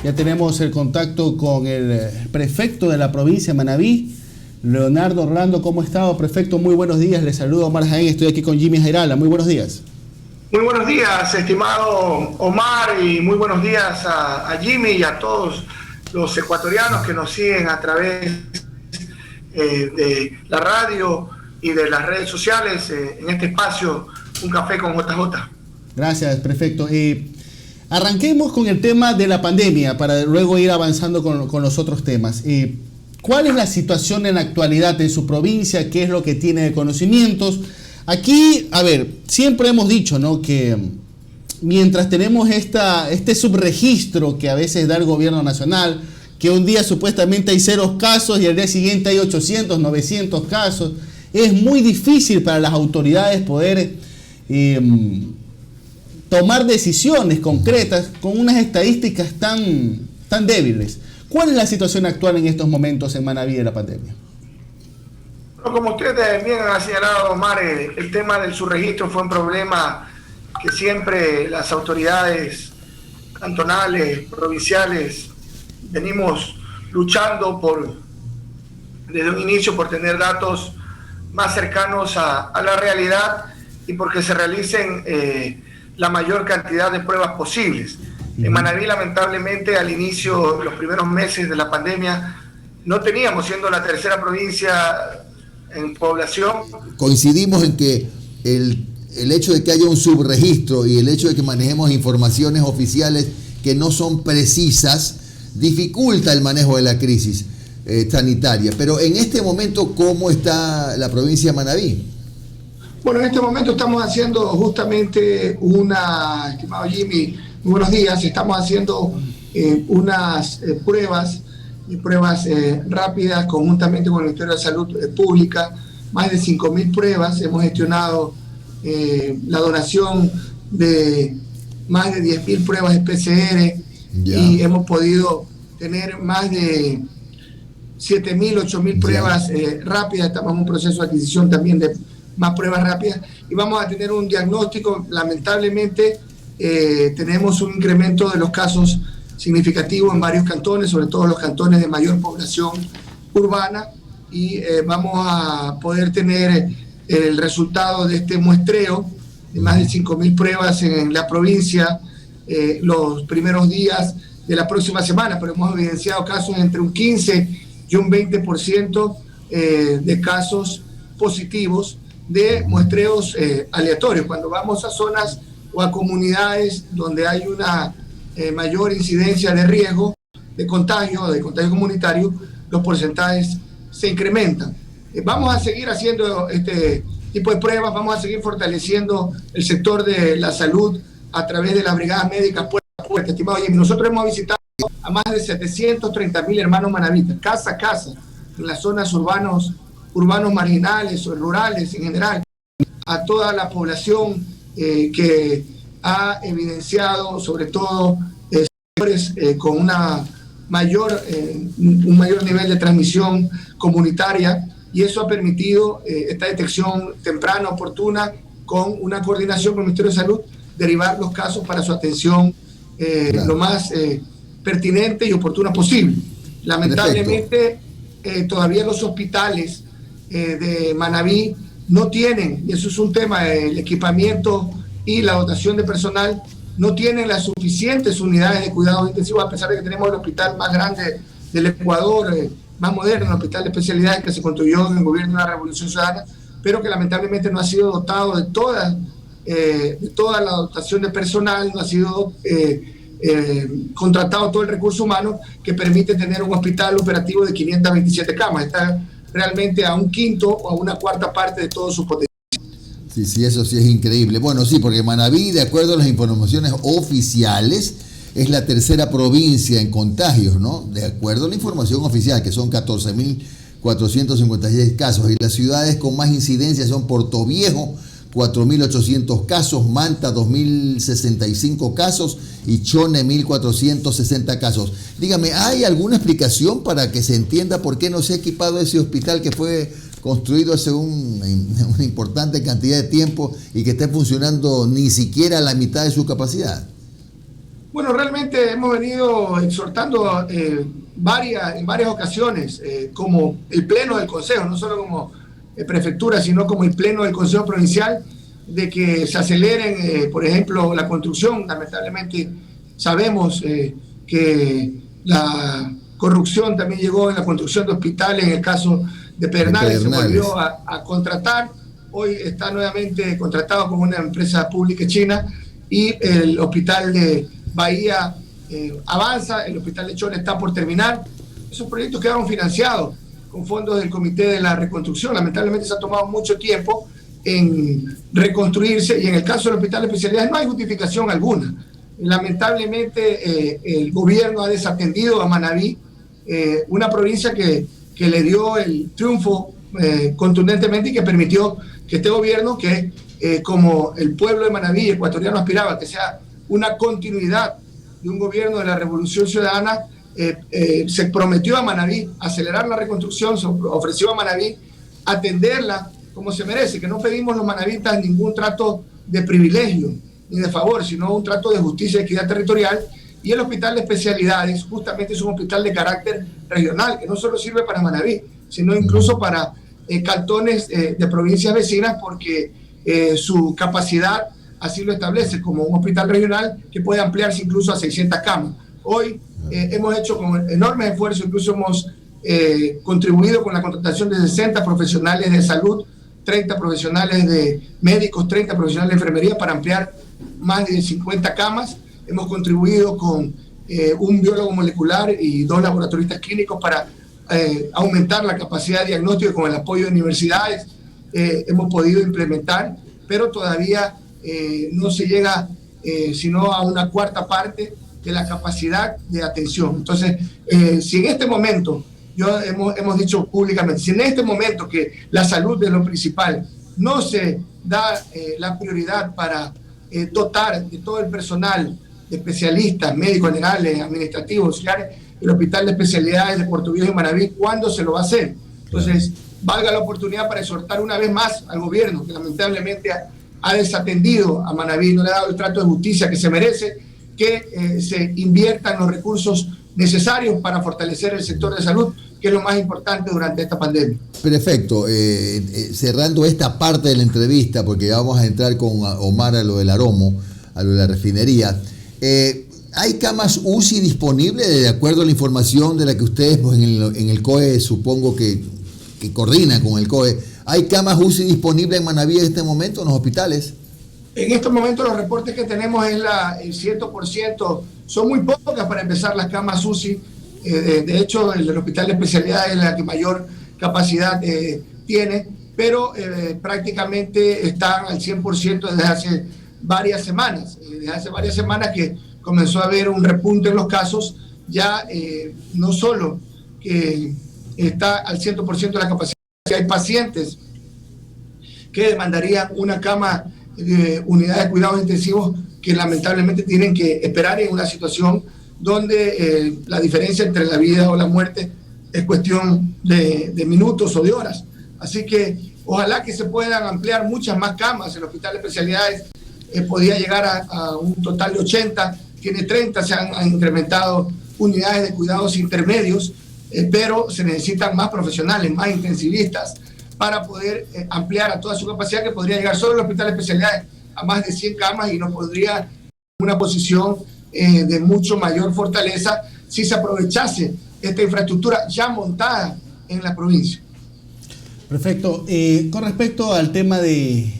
Ya tenemos el contacto con el prefecto de la provincia de Manabí, Leonardo Orlando. ¿Cómo está, prefecto? Muy buenos días. Le saludo Omar Jaén. Estoy aquí con Jimmy Jairala. Muy buenos días. Muy buenos días, estimado Omar, y muy buenos días a Jimmy y a todos los ecuatorianos que nos siguen a través de la radio y de las redes sociales en este espacio, Un Café con JJ. Gracias, prefecto. Arranquemos con el tema de la pandemia para luego ir avanzando con los otros temas. ¿Cuál es la situación en la actualidad en su provincia? ¿Qué es lo que tiene de conocimientos? Aquí, a ver, siempre hemos dicho, ¿no?, que mientras tenemos este subregistro que a veces da el gobierno nacional, que un día supuestamente hay 0 casos y al día siguiente hay 800, 900 casos, es muy difícil para las autoridades poder tomar decisiones concretas con unas estadísticas tan débiles. ¿Cuál es la situación actual en estos momentos en Manabí de la pandemia? Como usted bien ha señalado, Omar, el tema del subregistro fue un problema que siempre las autoridades cantonales, provinciales, venimos luchando desde un inicio por tener datos más cercanos a la realidad y porque se realicen la mayor cantidad de pruebas posibles. En Manabí, lamentablemente, al inicio, los primeros meses de la pandemia, no teníamos, siendo la tercera provincia en población. Coincidimos en que el hecho de que haya un subregistro y el hecho de que manejemos informaciones oficiales que no son precisas dificulta el manejo de la crisis sanitaria. Pero en este momento, ¿cómo está la provincia de Manabí? Bueno, en este momento estamos haciendo justamente estimado Jimmy, muy buenos días, estamos haciendo unas pruebas rápidas conjuntamente con el Ministerio de Salud Pública, más de 5.000 pruebas. Hemos gestionado la donación de más de 10.000 pruebas de PCR y hemos podido tener más de 7.000, 8.000 pruebas rápidas. Estamos en un proceso de adquisición también de más pruebas rápidas y vamos a tener un diagnóstico. Lamentablemente tenemos un incremento de los casos significativo en varios cantones, sobre todo los cantones de mayor población urbana, y vamos a poder tener el resultado de este muestreo de más de 5.000 pruebas en la provincia los primeros días de la próxima semana, pero hemos evidenciado casos entre un 15 y un 20% de casos positivos de muestreos aleatorios. Cuando vamos a zonas o a comunidades donde hay una mayor incidencia de riesgo de contagio comunitario, los porcentajes se incrementan. Vamos a seguir haciendo este tipo de pruebas, vamos a seguir fortaleciendo el sector de la salud a través de las brigadas médicas puerta a puerta. Estimado Jimmy, nosotros hemos visitado a más de 730.000 hermanos manavitas, casa a casa, en las zonas urbanos marginales o rurales en general, a toda la población que ha evidenciado sobre todo con un mayor nivel de transmisión comunitaria, y eso ha permitido esta detección temprana, oportuna, con una coordinación con el Ministerio de Salud, derivar los casos para su atención lo más pertinente y oportuna posible. Lamentablemente todavía los hospitales de Manabí no tienen, y eso es un tema, el equipamiento y la dotación de personal, no tienen las suficientes unidades de cuidados intensivos, a pesar de que tenemos el hospital más grande del Ecuador, más moderno, el hospital de especialidades que se construyó en el gobierno de la Revolución Ciudadana, pero que lamentablemente no ha sido dotado de toda la dotación de personal, no ha sido contratado todo el recurso humano que permite tener un hospital operativo de 527 camas. Está realmente a un quinto o a una cuarta parte de todo su potencial. Sí, eso sí es increíble. Bueno, sí, porque Manabí, de acuerdo a las informaciones oficiales, es la tercera provincia en contagios, ¿no? De acuerdo a la información oficial, que son 14.456 casos. Y las ciudades con más incidencia son Portoviejo, 4.800 casos, Manta, 2.065 casos y Chone, 1.460 casos. Dígame, ¿hay alguna explicación para que se entienda por qué no se ha equipado ese hospital que fue construido hace una importante cantidad de tiempo y que esté funcionando ni siquiera a la mitad de su capacidad? Bueno, realmente hemos venido exhortando en varias ocasiones, como el Pleno del Consejo, no solo como prefectura, sino como el Pleno del Consejo Provincial, de que se aceleren, por ejemplo, la construcción. Lamentablemente sabemos que la corrupción también llegó en la construcción de hospitales. En el caso de Pedernales se volvió a contratar. Hoy está nuevamente contratado con una empresa pública china, y el hospital de Bahía avanza, el hospital de Chone está por terminar. Esos proyectos quedaron financiados con fondos del Comité de la Reconstrucción. Lamentablemente se ha tomado mucho tiempo en reconstruirse, y en el caso del hospital de especialidades no hay justificación alguna. Lamentablemente el gobierno ha desatendido a Manabí, una provincia que le dio el triunfo contundentemente, y que permitió que este gobierno, que como el pueblo de Manabí ecuatoriano aspiraba, que sea una continuidad de un gobierno de la Revolución Ciudadana, se prometió a Manabí acelerar la reconstrucción, se ofreció a Manabí atenderla como se merece, que no pedimos los manavitas ningún trato de privilegio ni de favor, sino un trato de justicia y equidad territorial. Y el hospital de especialidades justamente es un hospital de carácter regional, que no solo sirve para Manabí, sino incluso para cantones de provincias vecinas, porque su capacidad así lo establece, como un hospital regional que puede ampliarse incluso a 600 camas. Hoy hemos hecho con enormes esfuerzos, incluso hemos contribuido con la contratación de 60 profesionales de salud, 30 profesionales de médicos, 30 profesionales de enfermería, para ampliar más de 50 camas. Hemos contribuido con un biólogo molecular y 2 laboratoristas clínicos para aumentar la capacidad de diagnóstico. Con el apoyo de universidades hemos podido implementar, pero todavía no se llega sino a una cuarta parte de la capacidad de atención. Entonces, si en este momento, hemos dicho públicamente, si en este momento que la salud es lo principal, no se da la prioridad para dotar de todo el personal de especialistas, médicos generales, administrativos, auxiliares, el hospital de especialidades de Puerto Viejo y Manabí, ¿cuándo se lo va a hacer? Entonces, valga la oportunidad para exhortar una vez más al gobierno, que lamentablemente ha desatendido a Manabí, no le ha dado el trato de justicia que se merece, que se inviertan los recursos necesarios para fortalecer el sector de salud, que es lo más importante durante esta pandemia. Perfecto. Cerrando esta parte de la entrevista, porque ya vamos a entrar con Omar a lo del Aromo, a lo de la refinería. ¿Hay camas UCI disponibles, de acuerdo a la información de la que ustedes pues, en el COE, supongo que coordinan con el COE? ¿Hay camas UCI disponibles en Manabí en este momento, en los hospitales? En estos momentos los reportes que tenemos es el 100%, son muy pocas para empezar las camas UCI. De hecho, el hospital de especialidades es la que mayor capacidad tiene, pero prácticamente están al 100% desde hace varias semanas. Desde hace varias semanas que comenzó a haber un repunte en los casos, ya no solo que está al 100% de la capacidad, si hay pacientes que demandarían una cama de unidad de cuidados intensivos, que lamentablemente tienen que esperar en una situación donde la diferencia entre la vida o la muerte es cuestión de minutos o de horas. Así que ojalá que se puedan ampliar muchas más camas. El hospital de especialidades podía llegar a un total de 80, tiene 30, se han incrementado unidades de cuidados intermedios, pero se necesitan más profesionales, más intensivistas, para poder ampliar a toda su capacidad, que podría llegar solo el hospital de especialidades a más de 100 camas, y nos pondría en una posición de mucho mayor fortaleza si se aprovechase esta infraestructura ya montada en la provincia. Perfecto. Con respecto al tema de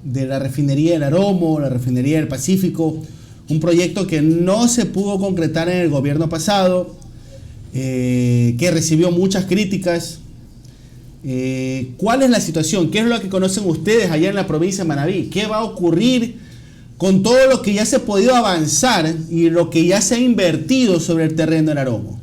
la refinería del Aromo, la refinería del Pacífico, un proyecto que no se pudo concretar en el gobierno pasado, que recibió muchas críticas. ¿Cuál es la situación? ¿Qué es lo que conocen ustedes allá en la provincia de Manabí? ¿Qué va a ocurrir con todo lo que ya se ha podido avanzar y lo que ya se ha invertido sobre el terreno del Aromo?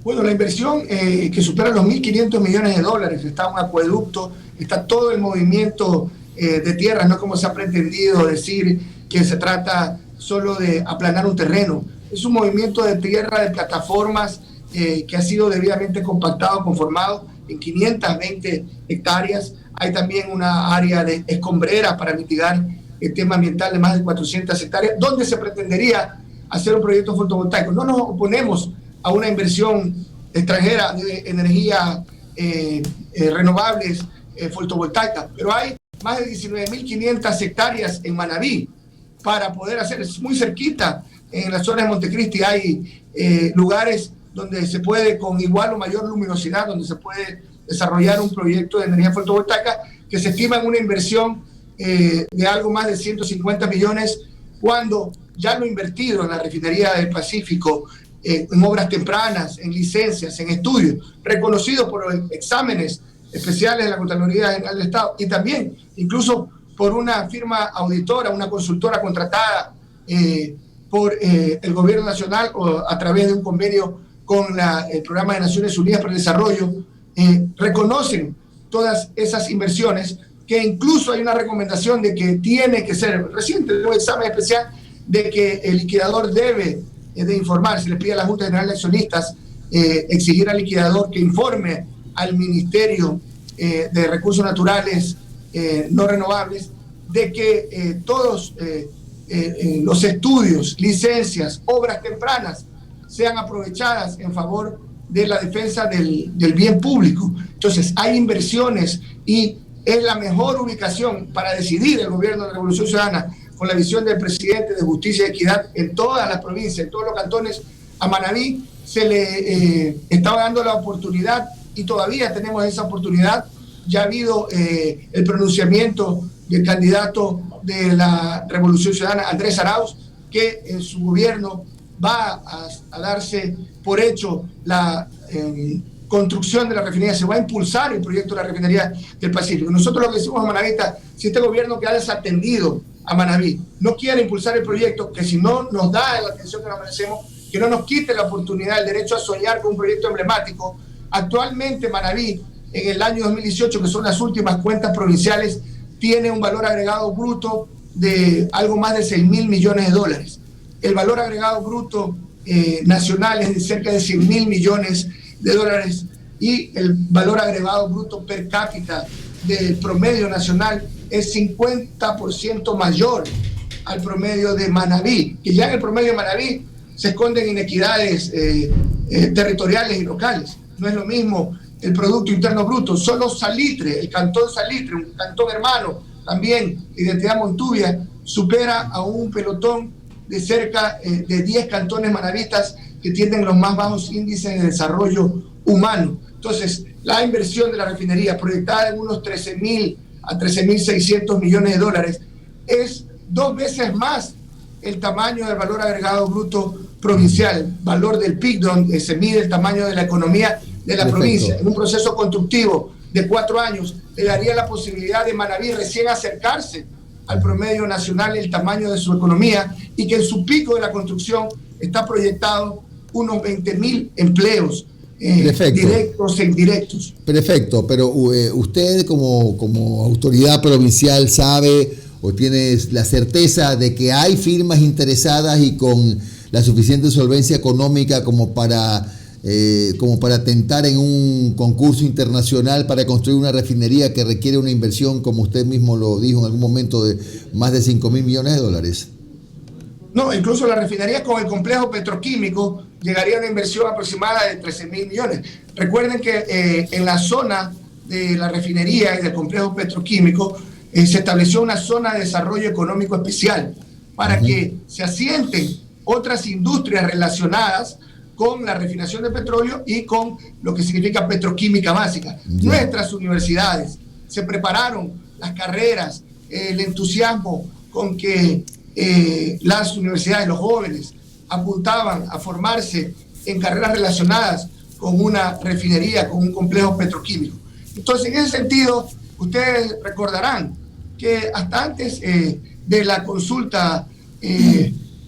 Bueno, la inversión que supera los 1.500 millones de dólares, está un acueducto, está todo el movimiento de tierras, no como se ha pretendido decir que se trata solo de aplanar un terreno. Es un movimiento de tierra, de plataformas que ha sido debidamente compactado, conformado en 520 hectáreas. Hay también una área de escombreras para mitigar el tema ambiental de más de 400 hectáreas, donde se pretendería hacer un proyecto fotovoltaico. No nos oponemos a una inversión extranjera de energía renovables fotovoltaicas, pero hay más de 19.500 hectáreas en Manabí para poder hacer, es muy cerquita, en la zona de Montecristi hay lugares donde se puede, con igual o mayor luminosidad, donde se puede desarrollar un proyecto de energía fotovoltaica que se estima en una inversión de algo más de 150 millones, cuando ya lo invertido en la refinería del Pacífico, en obras tempranas, en licencias, en estudios, reconocidos por exámenes especiales de la Contraloría General del Estado y también incluso por una firma auditora, una consultora contratada por el gobierno nacional o a través de un convenio con el Programa de Naciones Unidas para el Desarrollo, reconocen todas esas inversiones, que incluso hay una recomendación de que tiene que ser, reciente un examen especial, de que el liquidador debe de informar, se le pide a la Junta General de Accionistas exigir al liquidador que informe al Ministerio de Recursos Naturales no renovables de que todos los estudios, licencias, obras tempranas sean aprovechadas en favor de la defensa del bien público. Entonces, hay inversiones y es la mejor ubicación para decidir el gobierno de la Revolución Ciudadana, con la visión del presidente de justicia y equidad en todas las provincias, en todos los cantones. A Manabí se le estaba dando la oportunidad y todavía tenemos esa oportunidad. Ya ha habido el pronunciamiento del candidato de la Revolución Ciudadana, Andrés Arauz, que en su gobierno va a darse por hecho la construcción de la refinería, se va a impulsar el proyecto de la refinería del Pacífico. Nosotros lo que decimos a Manavita, si este gobierno que ha desatendido a Manabí no quiere impulsar el proyecto, que si no nos da la atención que nos merecemos, que no nos quite la oportunidad, el derecho a soñar con un proyecto emblemático. Actualmente Manabí, en el año 2018, que son las últimas cuentas provinciales, tiene un valor agregado bruto de algo más de 6.000 millones de dólares. El valor agregado bruto nacional es de cerca de 100.000 millones de dólares y el valor agregado bruto per cápita del promedio nacional es 50% mayor al promedio de Manabí, que ya en el promedio de Manabí se esconden inequidades territoriales y locales. No es lo mismo el Producto Interno Bruto. Solo Salitre, el cantón Salitre, un cantón hermano, también identidad Montuvia, supera a un pelotón de cerca de 10 cantones manavitas que tienen los más bajos índices de desarrollo humano. Entonces, la inversión de la refinería, proyectada en unos 13.000 a 13.600 millones de dólares, es 2 veces más el tamaño del valor agregado bruto provincial, valor del PIB, donde se mide el tamaño de la economía de la provincia. En un proceso constructivo de 4 años, le daría la posibilidad de Manabí recién acercarse al promedio nacional el tamaño de su economía, y que en su pico de la construcción está proyectado unos 20.000 empleos directos e indirectos. Perfecto, pero usted como autoridad provincial sabe o tiene la certeza de que hay firmas interesadas y con la suficiente solvencia económica como para tentar en un concurso internacional para construir una refinería que requiere una inversión, como usted mismo lo dijo en algún momento, de más de 5.000 millones de dólares? No, incluso la refinería con el complejo petroquímico llegaría a una inversión aproximada de 13.000 millones. Recuerden que en la zona de la refinería y del complejo petroquímico se estableció una zona de desarrollo económico especial para que se asienten otras industrias relacionadas con la refinación de petróleo y con lo que significa petroquímica básica. Nuestras universidades se prepararon las carreras, el entusiasmo con que las universidades, los jóvenes, apuntaban a formarse en carreras relacionadas con una refinería, con un complejo petroquímico. Entonces, en ese sentido, ustedes recordarán que hasta antes de la consulta,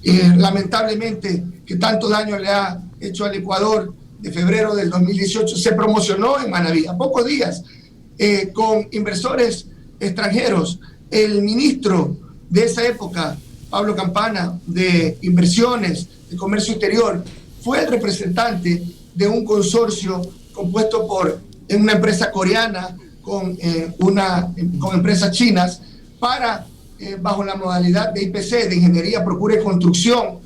lamentablemente, que tanto daño le ha hecho al Ecuador, de febrero del 2018, se promocionó en Manabí, a pocos días, con inversores extranjeros. El ministro de esa época, Pablo Campana, de Inversiones, de Comercio Exterior, fue el representante de un consorcio compuesto por una empresa coreana con empresas chinas para, bajo la modalidad de IPC, de Ingeniería, Procura y Construcción,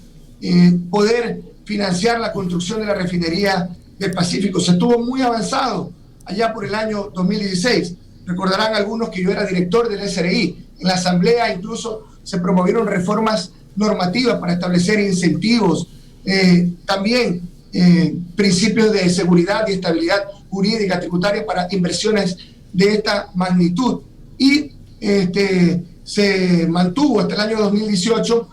poder financiar la construcción de la refinería del Pacífico. Se estuvo muy avanzado allá por el año 2016. Recordarán algunos que yo era director del SRI. En la asamblea incluso se promovieron reformas normativas para establecer incentivos, también principios de seguridad y estabilidad jurídica tributaria para inversiones de esta magnitud. Y se mantuvo hasta el año 2018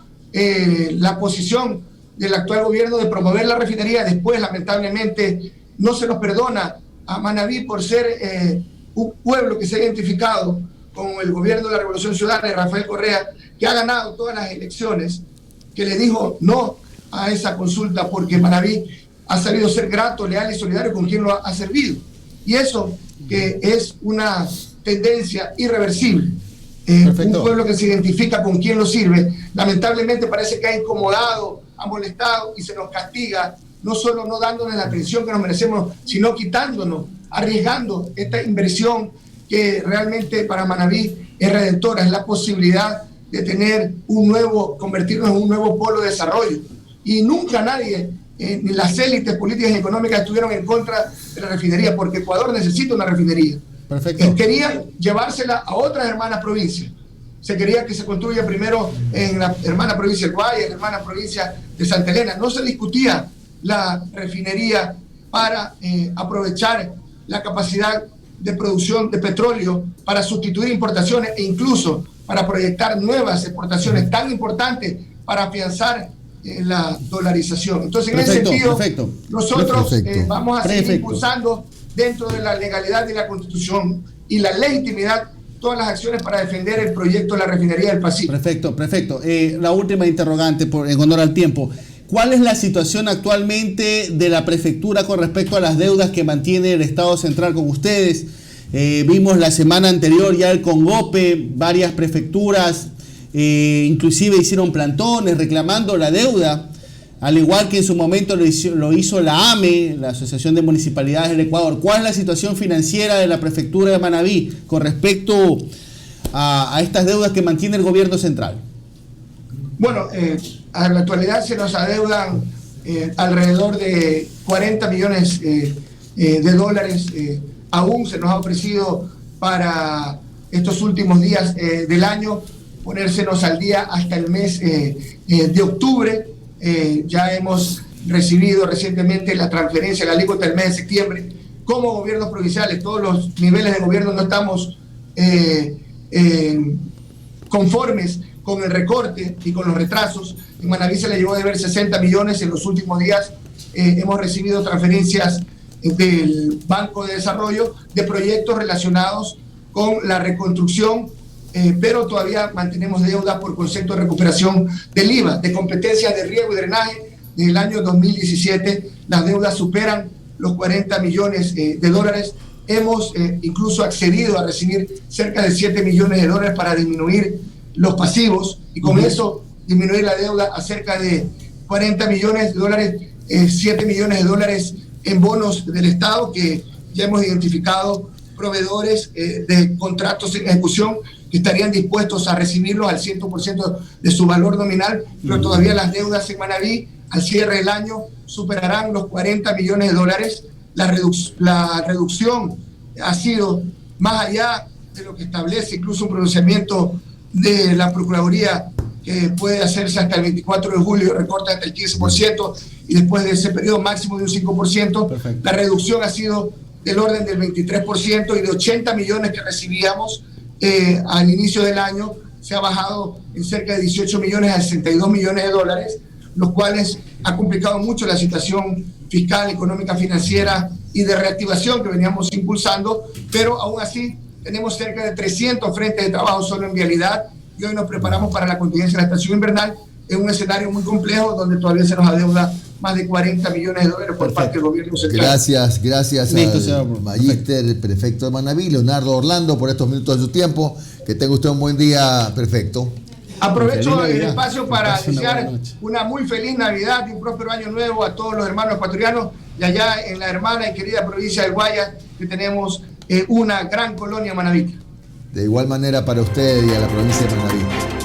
la posición del actual gobierno de promover la refinería. Después, lamentablemente, no se nos perdona a Manabí por ser un pueblo que se ha identificado con el gobierno de la Revolución Ciudadana de Rafael Correa, que ha ganado todas las elecciones, que le dijo no a esa consulta porque Manabí ha sabido ser grato, leal y solidario con quien lo ha servido. Y eso que es una tendencia irreversible. Un pueblo que se identifica con quien lo sirve, lamentablemente parece que ha incomodado, ha molestado y se nos castiga, no solo no dándonos la atención que nos merecemos, sino quitándonos, arriesgando esta inversión que realmente para Manabí es redentora, es la posibilidad de tener convertirnos en un nuevo polo de desarrollo. Y nunca nadie, ni las élites políticas y económicas estuvieron en contra de la refinería, porque Ecuador necesita una refinería. Perfecto. Querían llevársela a otras hermanas provincias. Se quería que se construya primero en la hermana provincia de Guaya, en la hermana provincia de Santa Elena. No se discutía la refinería para aprovechar la capacidad de producción de petróleo para sustituir importaciones e incluso para proyectar nuevas exportaciones tan importantes para afianzar la dolarización. Entonces, en ese sentido, nosotros vamos a seguir impulsando dentro de la legalidad de la Constitución y la legitimidad todas las acciones para defender el proyecto de la refinería del Pacífico. Perfecto. La última interrogante, en honor al tiempo. ¿Cuál es la situación actualmente de la prefectura con respecto a las deudas que mantiene el Estado Central con ustedes? Vimos la semana anterior ya el Congope, varias prefecturas, inclusive hicieron plantones reclamando la deuda, al igual que en su momento lo hizo la AME, la Asociación de Municipalidades del Ecuador. ¿Cuál es la situación financiera de la prefectura de Manabí con respecto a estas deudas que mantiene el gobierno central? Bueno, a la actualidad se nos adeudan alrededor de 40 millones de dólares. Aún se nos ha ofrecido para estos últimos días del año ponérsenos al día hasta el mes de octubre. Ya hemos recibido recientemente la transferencia, la alícuota del mes de septiembre. Como gobiernos provinciales, todos los niveles de gobierno no estamos conformes con el recorte y con los retrasos. En Manabí se le llegó a deber 60 millones en los últimos días. Hemos recibido transferencias del Banco de Desarrollo de proyectos relacionados con la reconstrucción, pero todavía mantenemos deuda por concepto de recuperación del IVA, de competencias de riego y drenaje. Desde el año 2017 las deudas superan los 40 millones de dólares. Hemos incluso accedido a recibir cerca de 7 millones de dólares para disminuir los pasivos y con eso disminuir la deuda a cerca de 40 millones de dólares, 7 millones de dólares en bonos del Estado, que ya hemos identificado proveedores de contratos en ejecución que estarían dispuestos a recibirlos al 100% de su valor nominal, pero todavía las deudas en Manabí al cierre del año superarán los 40 millones de dólares. La reducción ha sido más allá de lo que establece incluso un pronunciamiento de la Procuraduría, que puede hacerse hasta el 24 de julio, recorta hasta el 15%, y después de ese periodo máximo de un 5%. Perfecto. La reducción ha sido del orden del 23%, y de 80 millones que recibíamos al inicio del año, se ha bajado en cerca de 18 millones a 62 millones de dólares, los cuales ha complicado mucho la situación fiscal, económica, financiera y de reactivación que veníamos impulsando, pero aún así tenemos cerca de 300 frentes de trabajo solo en vialidad, y hoy nos preparamos para la contingencia de la estación invernal en un escenario muy complejo donde todavía se nos adeuda más de 40 millones de dólares por parte del gobierno central. Gracias al magíster, el prefecto de Manabí, Leonardo Orlando, por estos minutos de su tiempo. Que tenga usted un buen día, prefecto. Aprovecho el espacio para desear una muy feliz Navidad y un próspero año nuevo a todos los hermanos ecuatorianos, y allá en la hermana y querida provincia del Guayas, que tenemos una gran colonia manabita. De igual manera para usted y a la provincia de Manabí.